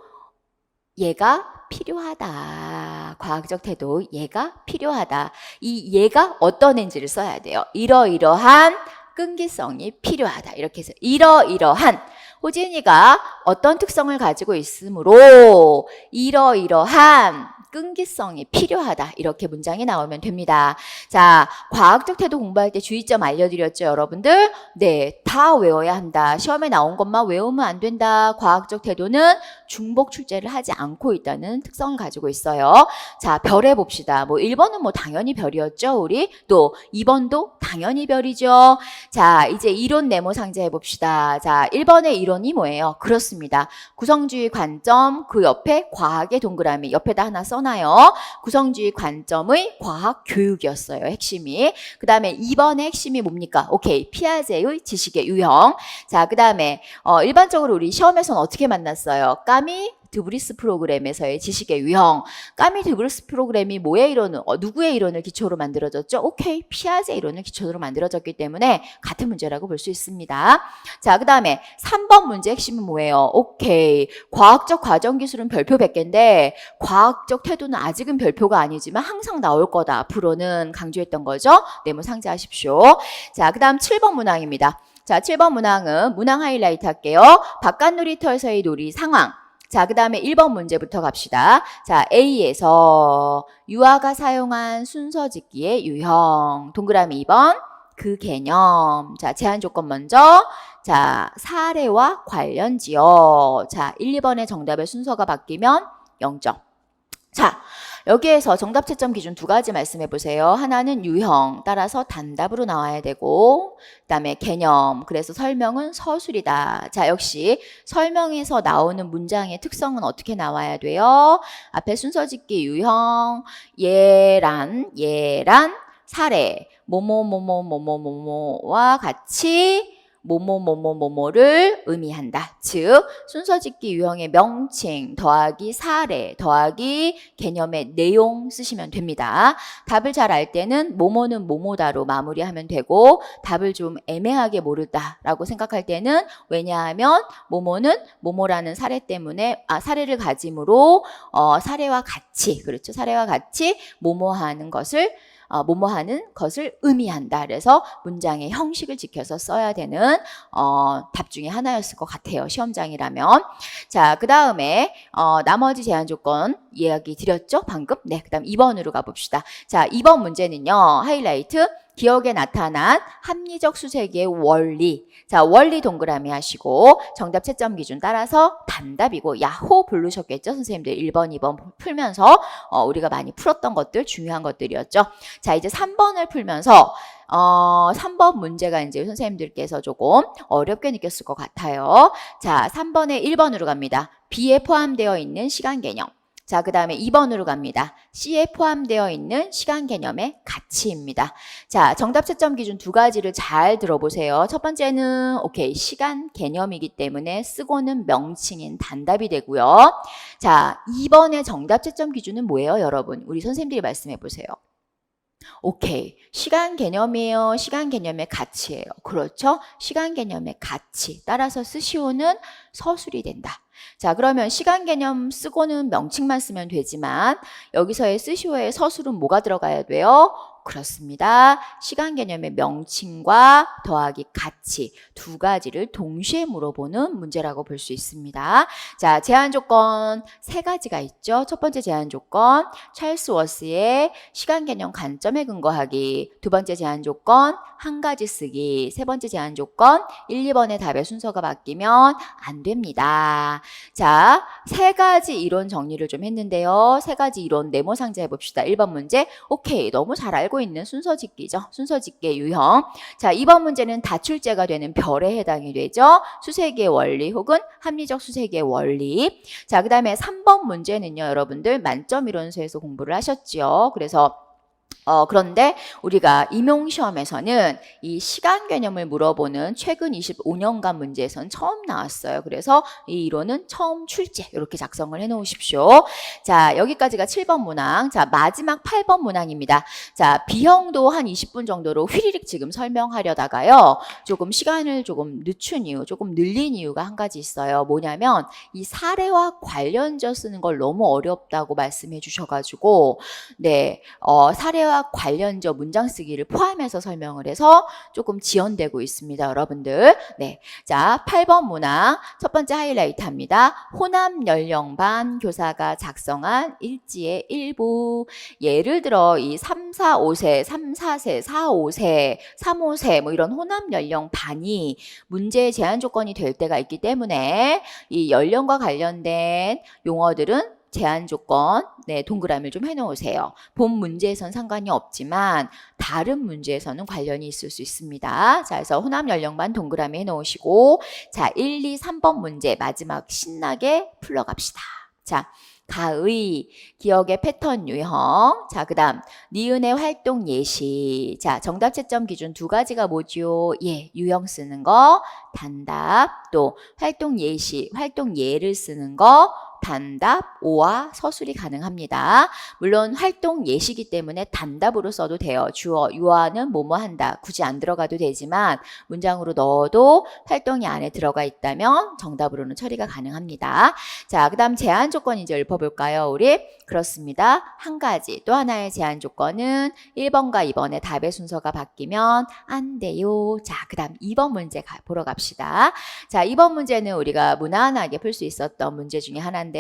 얘가 필요하다. 과학적 태도, 얘가 필요하다. 이 얘가 어떤 엔지를 써야 돼요? 이러이러한 끈기성이 필요하다. 이렇게 해서 이러이러한 호진이가 어떤 특성을 가지고 있으므로 이러이러한 끈기성이 필요하다. 이렇게 문장이 나오면 됩니다. 자, 과학적 태도 공부할 때 주의점 알려드렸죠, 여러분들? 네, 다 외워야 한다. 시험에 나온 것만 외우면 안 된다. 과학적 태도는 중복 출제를 하지 않고 있다는 특성을 가지고 있어요. 자, 별 해봅시다. 1번은 당연히 별이었죠, 우리? 또 2번도 당연히 별이죠. 자, 이제 이론 네모 상자 해봅시다. 자, 1번의 이론이 뭐예요? 그렇습니다. 구성주의 관점, 그 옆에 과학의 동그라미, 옆에다 하나 써놔요. 구성주의 관점의 과학 교육이었어요, 핵심이. 그 다음에 2번의 핵심이 뭡니까? 오케이, 피아제의 지식의 유형. 자, 그 다음에 일반적으로 우리 시험에서는 어떻게 만났어요? 까미 드브리스 프로그램에서의 지식의 유형. 까미 드브리스 프로그램이 뭐의 이론을, 누구의 이론을 기초로 만들어졌죠? 오케이, 피아제 이론을 기초로 만들어졌기 때문에 같은 문제라고 볼 수 있습니다. 자, 그 다음에 3번 문제 핵심은 뭐예요? 오케이, 과학적 과정 기술은 별표 100개인데 과학적 태도는 아직은 별표가 아니지만 항상 나올 거다. 앞으로는 강조했던 거죠. 네모 상자하십시오. 자, 그 다음 7번 문항입니다. 자, 7번 문항은 문항 하이라이트 할게요. 바깥 놀이터에서의 놀이 상황. 자, 그 다음에 1번 문제부터 갑시다. 자, A에서 유아가 사용한 순서 짓기의 유형. 동그라미 2번. 그 개념. 자, 제한 조건 먼저. 자, 사례와 관련지어. 자, 1, 2번의 정답의 순서가 바뀌면 0점. 자, 여기에서 정답 채점 기준 두 가지 말씀해 보세요. 하나는 유형, 따라서 단답으로 나와야 되고, 그 다음에 개념, 그래서 설명은 서술이다. 자, 역시 설명에서 나오는 문장의 특성은 어떻게 나와야 돼요? 앞에 순서 짓기 유형, 얘란, 사례, 뭐뭐뭐뭐뭐뭐뭐와 같이 뭐뭐뭐뭐뭐를 의미한다. 즉 순서짓기 유형의 명칭 더하기 사례 더하기 개념의 내용 쓰시면 됩니다. 답을 잘 알 때는 뭐뭐는 뭐뭐다로 마무리하면 되고 답을 좀 애매하게 모르다라고 생각할 때는 왜냐하면 뭐뭐는 뭐뭐라는 사례 때문에 사례를 가짐으로 사례와 같이 그렇죠. 사례와 같이 뭐뭐하는 것을 의미한다. 그래서 문장의 형식을 지켜서 써야 되는 답 중에 하나였을 것 같아요. 시험장이라면. 자, 그 다음에 나머지 제한 조건 이야기 드렸죠? 방금? 네, 그 다음 2번으로 가봅시다. 자, 2번 문제는요. 하이라이트. 기억에 나타난 합리적 수색의 원리. 자, 원리 동그라미 하시고 정답 채점 기준 따라서 단답이고 야호 부르셨겠죠? 선생님들 1번, 2번 풀면서 우리가 많이 풀었던 것들, 중요한 것들이었죠. 자, 이제 3번을 풀면서 3번 문제가 이제 선생님들께서 조금 어렵게 느꼈을 것 같아요. 자, 3번에 1번으로 갑니다. B에 포함되어 있는 시간 개념. 자, 그 다음에 2번으로 갑니다. C에 포함되어 있는 시간 개념의 가치입니다. 자, 정답 채점 기준 두 가지를 잘 들어보세요. 첫 번째는 오케이, 시간 개념이기 때문에 쓰고는 명칭인 단답이 되고요. 자, 2번의 정답 채점 기준은 뭐예요, 여러분? 우리 선생님들이 말씀해 보세요. 오케이. 시간 개념이에요. 시간 개념의 가치예요. 그렇죠? 시간 개념의 가치. 따라서 쓰시오는 서술이 된다. 자, 그러면 시간 개념 쓰고는 명칭만 쓰면 되지만 여기서의 쓰시오의 서술은 뭐가 들어가야 돼요? 그렇습니다. 시간 개념의 명칭과 더하기 가치 두 가지를 동시에 물어보는 문제라고 볼 수 있습니다. 자, 제한 조건 세 가지가 있죠. 첫 번째 제한 조건 찰스 워스의 시간 개념 관점에 근거하기. 두 번째 제한 조건 한 가지 쓰기. 세 번째 제한 조건 1, 2번의 답의 순서가 바뀌면 안 됩니다. 자, 세 가지 이론 정리를 좀 했는데요. 세 가지 이론 네모 상자 해봅시다. 1번 문제 오케이, 너무 잘 알고 있는 순서짓기죠. 순서짓기의 유형. 자, 2번 문제는 다출제가 되는 별에 해당이 되죠. 수색의 원리 혹은 합리적 수색의 원리. 자, 그 다음에 3번 문제는요. 여러분들 만점 이론서에서 공부를 하셨죠. 그래서 그런데 우리가 임용시험에서는 이 시간 개념을 물어보는 최근 25년간 문제에서는 처음 나왔어요. 그래서 이 이론은 처음 출제 이렇게 작성을 해 놓으십시오. 자, 여기까지가 7번 문항. 자, 마지막 8번 문항입니다. 자, B형도 한 20분 정도로 휘리릭 지금 설명하려다가요. 조금 시간을 조금 늦춘 이유, 조금 늘린 이유가 한 가지 있어요. 뭐냐면 이 사례와 관련져 쓰는 걸 너무 어렵다고 말씀해 주셔가지고 네, 사례와 관련저 문장 쓰기를 포함해서 설명을 해서 조금 지연되고 있습니다, 여러분들. 네. 자, 8번 문항. 첫 번째 하이라이트 합니다. 호남 연령반 교사가 작성한 일지의 일부. 예를 들어, 이 3, 4, 5세, 3, 4세, 4, 5세, 3, 5세, 뭐 이런 호남 연령반이 문제의 제한 조건이 될 때가 있기 때문에 이 연령과 관련된 용어들은 제한 조건, 네, 동그라미를 좀 해놓으세요. 본 문제에선 상관이 없지만 다른 문제에서는 관련이 있을 수 있습니다. 자, 그래서 호남 연령반 동그라미 해놓으시고 자, 1, 2, 3번 문제 마지막 신나게 풀러갑시다. 자, 가의, 기억의 패턴 유형. 자, 그 다음 니은의 활동 예시. 자, 정답 채점 기준 두 가지가 뭐죠? 예, 유형 쓰는 거, 단답, 또 활동 예시, 활동 예를 쓰는 거, 단답, 오와 서술이 가능합니다. 물론 활동 예시기 때문에 단답으로 써도 돼요. 주어, 유아는 뭐뭐 한다. 굳이 안 들어가도 되지만 문장으로 넣어도 활동이 안에 들어가 있다면 정답으로는 처리가 가능합니다. 자, 그 다음 제한 조건 이제 읊어볼까요, 우리? 그렇습니다. 한 가지. 또 하나의 제한 조건은 1번과 2번의 답의 순서가 바뀌면 안 돼요. 자, 그 다음 2번 문제 보러 갑시다. 자, 2번 문제는 우리가 무난하게 풀 수 있었던 문제 중에 하나인데요.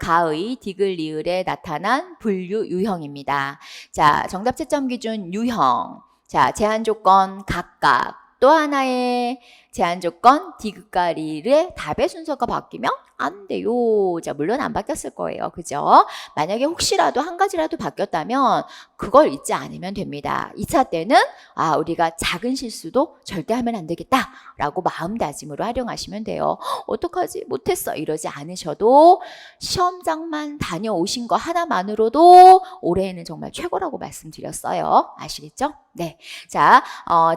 가의, 디귿, 리을에 나타난 분류 유형입니다. 자, 정답 채점 기준 유형. 자, 제한 조건 각각. 또 하나의 제한 조건 디귿과 리을의 답의 순서가 바뀌면 안 돼요. 자, 물론 안 바뀌었을 거예요. 그죠? 만약에 혹시라도 한 가지라도 바뀌었다면 그걸 잊지 않으면 됩니다. 2차 때는 우리가 작은 실수도 절대 하면 안 되겠다 라고 마음다짐으로 활용하시면 돼요. 어떡하지? 못했어. 이러지 않으셔도 시험장만 다녀오신 거 하나만으로도 올해에는 정말 최고라고 말씀드렸어요. 아시겠죠? 네. 자,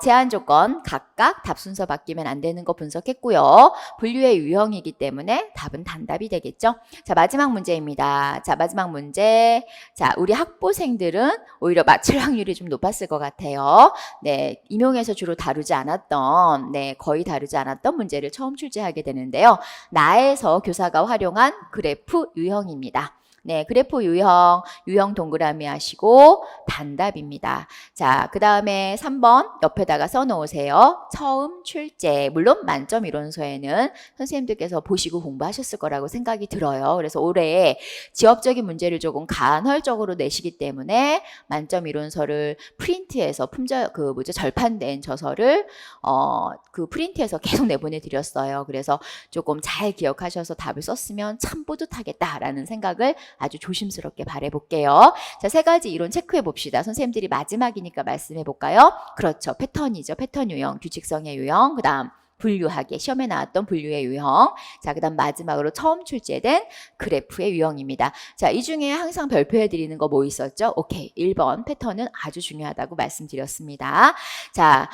제한 조건 각각 답 순서 바뀌면 되면 안 되는 거 분석했고요. 분류의 유형이기 때문에 답은 단답이 되겠죠. 자, 마지막 문제입니다. 자, 마지막 문제. 자, 우리 학부생들은 오히려 맞출 확률이 좀 높았을 것 같아요. 네, 임용에서 주로 다루지 않았던, 네, 거의 다루지 않았던 문제를 처음 출제하게 되는데요. 나에서 교사가 활용한 그래프 유형입니다. 네, 그래프 유형 동그라미 하시고 단답입니다. 자, 그 다음에 3번 옆에다가 써놓으세요. 처음 출제. 물론 만점 이론서에는 선생님들께서 보시고 공부하셨을 거라고 생각이 들어요. 그래서 올해 지역적인 문제를 조금 간헐적으로 내시기 때문에 만점 이론서를 프린트해서 절판된 저서를 그 프린트해서 계속 내보내 드렸어요. 그래서 조금 잘 기억하셔서 답을 썼으면 참 뿌듯하겠다라는 생각을 아주 조심스럽게 바라볼게요. 자, 세 가지 이론 체크해 봅시다. 선생님들이 마지막이니까 말씀해 볼까요? 그렇죠. 패턴이죠. 패턴 유형, 규칙성의 유형, 그 다음 분류하기, 시험에 나왔던 분류의 유형. 자, 그 다음 마지막으로 처음 출제된 그래프의 유형입니다. 자, 이 중에 항상 별표해 드리는 거 뭐 있었죠? 오케이. 1번 패턴은 아주 중요하다고 말씀드렸습니다. 자,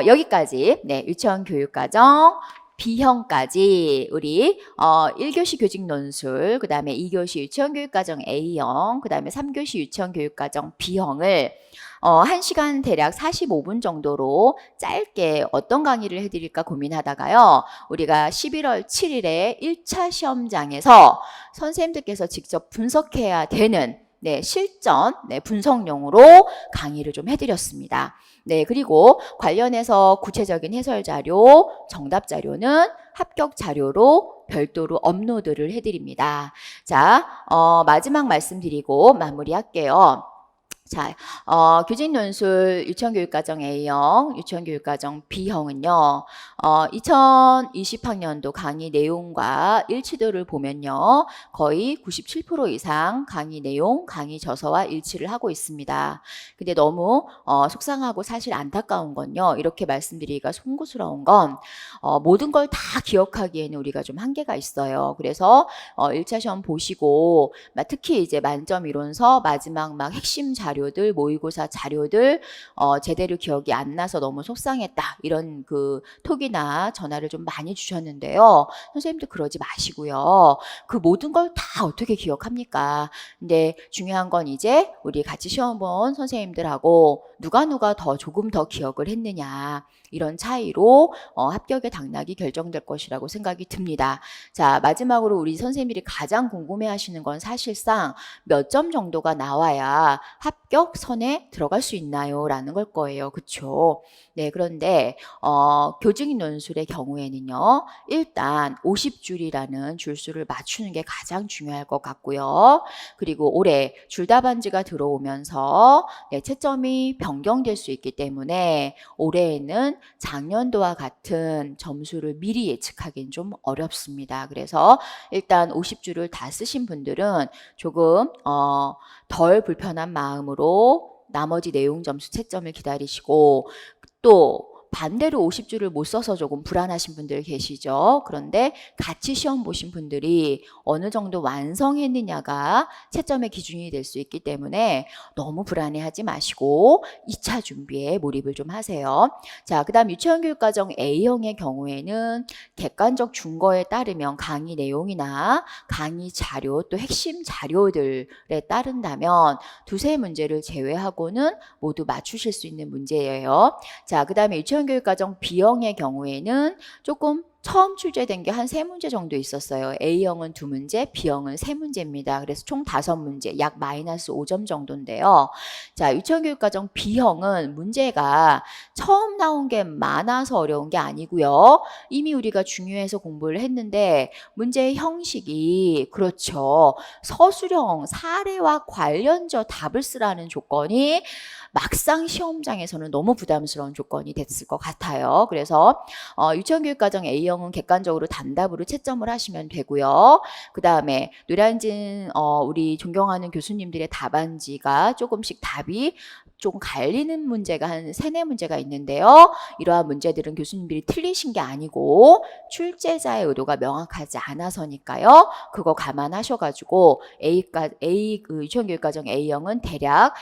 여기까지, 네, 유치원 교육과정, B형까지 우리 1교시 교직 논술, 그 다음에 2교시 유치원교육과정 A형, 그 다음에 3교시 유치원교육과정 B형을 1시간 대략 45분 정도로 짧게 어떤 강의를 해드릴까 고민하다가요. 우리가 11월 7일에 1차 시험장에서 선생님들께서 직접 분석해야 되는 네, 실전, 네, 분석용으로 강의를 좀 해드렸습니다. 네, 그리고 관련해서 구체적인 해설 자료, 정답 자료는 합격 자료로 별도로 업로드를 해드립니다. 자, 마지막 말씀드리고 마무리할게요. 자, 교직논술 유치원교육과정 A형, 유치원교육과정 B형은요, 2020학년도 강의 내용과 일치도를 보면요, 거의 97% 이상 강의 내용, 강의 저서와 일치를 하고 있습니다. 근데 너무 속상하고 사실 안타까운 건요, 이렇게 말씀드리기가 송구스러운 건 모든 걸 다 기억하기에는 우리가 좀 한계가 있어요. 그래서 1차 시험 보시고 특히 이제 만점 이론서 마지막 막 핵심 자료들, 모의고사 자료들 제대로 기억이 안 나서 너무 속상했다, 이런 그 톡이나 전화를 좀 많이 주셨는데요. 선생님들 그러지 마시고요. 그 모든 걸 다 어떻게 기억합니까? 근데 중요한 건 이제 우리 같이 시험 본 선생님들하고 누가 조금 더 기억을 했느냐, 이런 차이로 합격의 당락이 결정될 것이라고 생각이 듭니다. 자, 마지막으로 우리 선생님들이 가장 궁금해하시는 건 사실상 몇 점 정도가 나와야 합격선에 들어갈 수 있나요? 라는 걸 거예요. 그쵸? 네, 그런데 교직 논술의 경우에는요, 일단 50줄이라는 줄수를 맞추는 게 가장 중요할 것 같고요. 그리고 올해 줄다반지가 들어오면서 네, 채점이 변경될 수 있기 때문에 올해에는 작년도와 같은 점수를 미리 예측하기는 좀 어렵습니다. 그래서 일단 50줄을 다 쓰신 분들은 조금 덜 불편한 마음으로 나머지 내용 점수 채점을 기다리시고, 또 반대로 50줄을 못 써서 조금 불안하신 분들 계시죠. 그런데 같이 시험 보신 분들이 어느 정도 완성했느냐가 채점의 기준이 될 수 있기 때문에 너무 불안해하지 마시고 2차 준비에 몰입을 좀 하세요. 자, 그 다음 유치원교육과정 A형의 경우에는 객관적 준거에 따르면 강의 내용이나 강의 자료, 또 핵심 자료들에 따른다면 두세 문제를 제외하고는 모두 맞추실 수 있는 문제예요. 자, 그 다음에 유치원교육과정 B형의 경우에는 조금 처음 출제된 게 한 3문제 정도 있었어요. A형은 2문제, B형은 3문제입니다. 그래서 총 5문제, 약 마이너스 5점 정도인데요. 자, 유치원교육과정 B형은 문제가 처음 나온 게 많아서 어려운 게 아니고요. 이미 우리가 중요해서 공부를 했는데 문제의 형식이, 그렇죠, 서술형, 사례와 관련져 답을 쓰라는 조건이 막상 시험장에서는 너무 부담스러운 조건이 됐을 것 같아요. 그래서 유치원교육과정 A형은 객관적으로 단답으로 채점을 하시면 되고요. 그 다음에 노량진 우리 존경하는 교수님들의 답안지가 조금씩 답이 좀 갈리는 문제가 한 3-4문제가 있는데요. 이러한 문제들은 교수님들이 틀리신 게 아니고 출제자의 의도가 명확하지 않아서니까요. 그거 감안하셔가지고 유치원교육과정 A형은 대략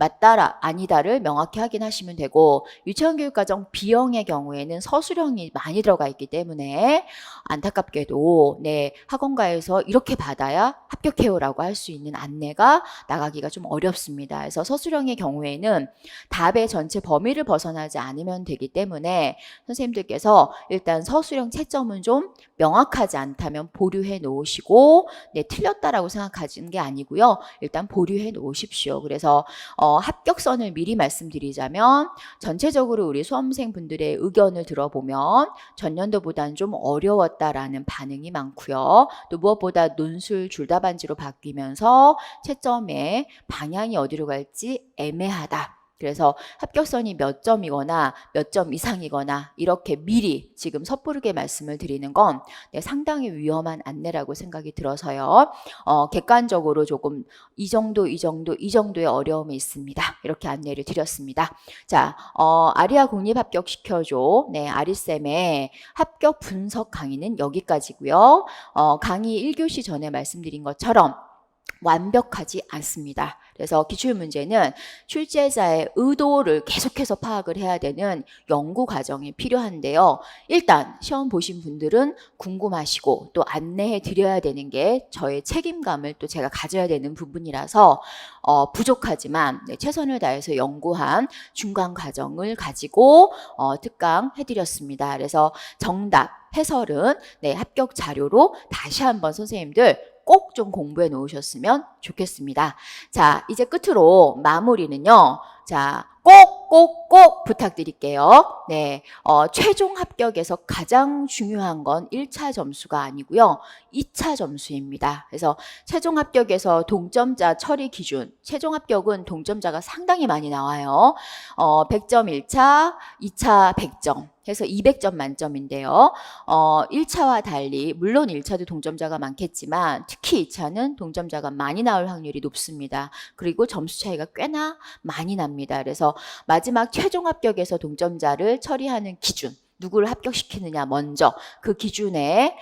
맞다라 아니다를 명확히 확인하시면 되고, 유치원 교육과정 B형의 경우에는 서술형이 많이 들어가 있기 때문에 안타깝게도 네, 학원가에서 이렇게 받아야 합격해요라고 할 수 있는 안내가 나가기가 좀 어렵습니다. 그래서 서술형의 경우에는 답의 전체 범위를 벗어나지 않으면 되기 때문에 선생님들께서 일단 서술형 채점은 좀 명확하지 않다면 보류해 놓으시고, 네, 틀렸다라고 생각하시는 게 아니고요. 일단 보류해 놓으십시오. 그래서 합격선을 미리 말씀드리자면, 전체적으로 우리 수험생분들의 의견을 들어보면 전년도보다는 좀 어려웠다라는 반응이 많고요. 또 무엇보다 논술 줄다반지로 바뀌면서 채점의 방향이 어디로 갈지 애매하다. 그래서 합격선이 몇 점이거나 몇 점 이상이거나 이렇게 미리 지금 섣부르게 말씀을 드리는 건 네, 상당히 위험한 안내라고 생각이 들어서요. 객관적으로 조금 이 정도의 어려움이 있습니다. 이렇게 안내를 드렸습니다. 자, 아리아 공립합격시켜줘. 네, 아리쌤의 합격 분석 강의는 여기까지고요. 강의 1교시 전에 말씀드린 것처럼 완벽하지 않습니다. 그래서 기출문제는 출제자의 의도를 계속해서 파악을 해야 되는 연구 과정이 필요한데요. 일단 시험 보신 분들은 궁금하시고 또 안내해 드려야 되는 게 저의 책임감을 또 제가 가져야 되는 부분이라서 부족하지만 네, 최선을 다해서 연구한 중간 과정을 가지고 특강 해드렸습니다. 그래서 정답, 해설은 네, 합격 자료로 다시 한번 선생님들 꼭 좀 공부해 놓으셨으면 좋겠습니다. 자, 이제 끝으로 마무리는요. 자, 꼭 부탁드릴게요. 네, 최종 합격에서 가장 중요한 건 1차 점수가 아니고요. 2차 점수입니다. 그래서 최종 합격에서 동점자 처리 기준, 최종 합격은 동점자가 상당히 많이 나와요. 100점 1차, 2차 100점. 해서 200점 만점인데요. 1차와 달리 물론 1차도 동점자가 많겠지만 특히 2차는 동점자가 많이 나올 확률이 높습니다. 그리고 점수 차이가 꽤나 많이 납니다. 그래서 마지막 최종 합격에서 동점자를 처리하는 기준, 누구를 합격시키느냐 먼저 그 기준에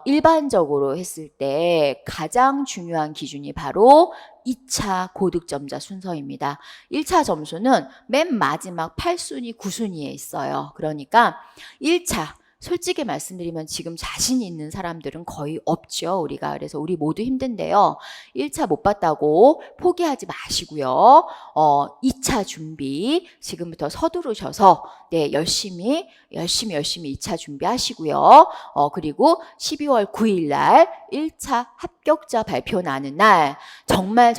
일반적으로 했을 때 가장 중요한 기준이 바로 2차 고득점자 순서입니다. 1차 점수는 맨 마지막 8순위, 9순위에 있어요. 그러니까 1차 솔직히 말씀드리면 지금 자신 있는 사람들은 거의 없죠. 우리가. 그래서 우리 모두 힘든데요. 1차 못 봤다고 포기하지 마시고요. 2차 준비 지금부터 서두르셔서 네, 열심히 2차 준비하시고요. 그리고 12월 9일 날 1차 합격자 발표 나는 날 정말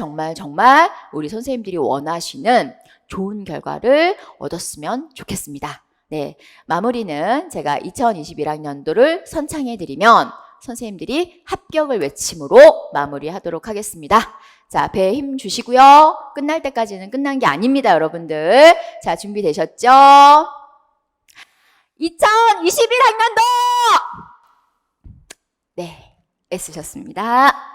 우리 선생님들이 원하시는 좋은 결과를 얻었으면 좋겠습니다. 네, 마무리는 제가 2021학년도를 선창해드리면 선생님들이 합격을 외침으로 마무리하도록 하겠습니다. 자, 배에 힘 주시고요. 끝날 때까지는 끝난 게 아닙니다, 여러분들. 자, 준비되셨죠? 2021학년도! 네, 애쓰셨습니다.